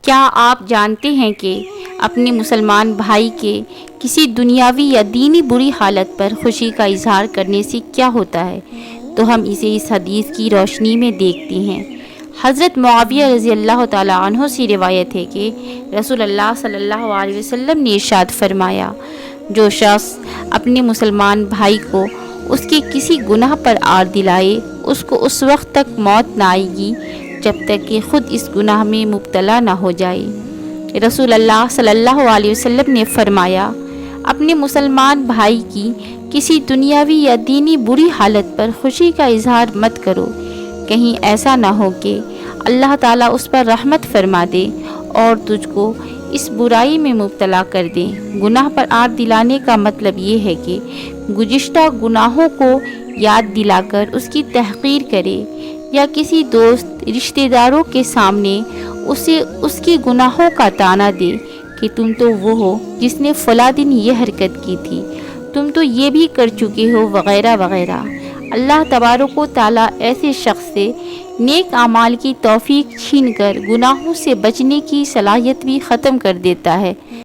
کیا آپ جانتے ہیں کہ اپنے مسلمان بھائی کے کسی دنیاوی یا دینی بری حالت پر خوشی کا اظہار کرنے سے کیا ہوتا ہے؟ تو ہم اسے اس حدیث کی روشنی میں دیکھتے ہیں۔ حضرت معاویہ رضی اللہ تعالیٰ عنہ سے روایت ہے کہ رسول اللہ صلی اللہ علیہ وسلم نے ارشاد فرمایا، جو شخص اپنے مسلمان بھائی کو اس کے کسی گناہ پر آر دلائے، اس کو اس وقت تک موت نہ آئے گی جب تک کہ خود اس گناہ میں مبتلا نہ ہو جائے۔ رسول اللہ صلی اللہ علیہ وسلم نے فرمایا، اپنے مسلمان بھائی کی کسی دنیاوی یا دینی بری حالت پر خوشی کا اظہار مت کرو، کہیں ایسا نہ ہو کہ اللہ تعالیٰ اس پر رحمت فرما دے اور تجھ کو اس برائی میں مبتلا کر دے۔ گناہ پر آر دلانے کا مطلب یہ ہے کہ گزشتہ گناہوں کو یاد دلا کر اس کی تحقیر کرے، یا کسی دوست رشتہ داروں کے سامنے اسے اس کے گناہوں کا طعنہ دے کہ تم تو وہ ہو جس نے فلاں دن یہ حرکت کی تھی، تم تو یہ بھی کر چکے ہو، وغیرہ وغیرہ۔ اللہ تبارک و تعالیٰ ایسے شخص سے نیک اعمال کی توفیق چھین کر گناہوں سے بچنے کی صلاحیت بھی ختم کر دیتا ہے۔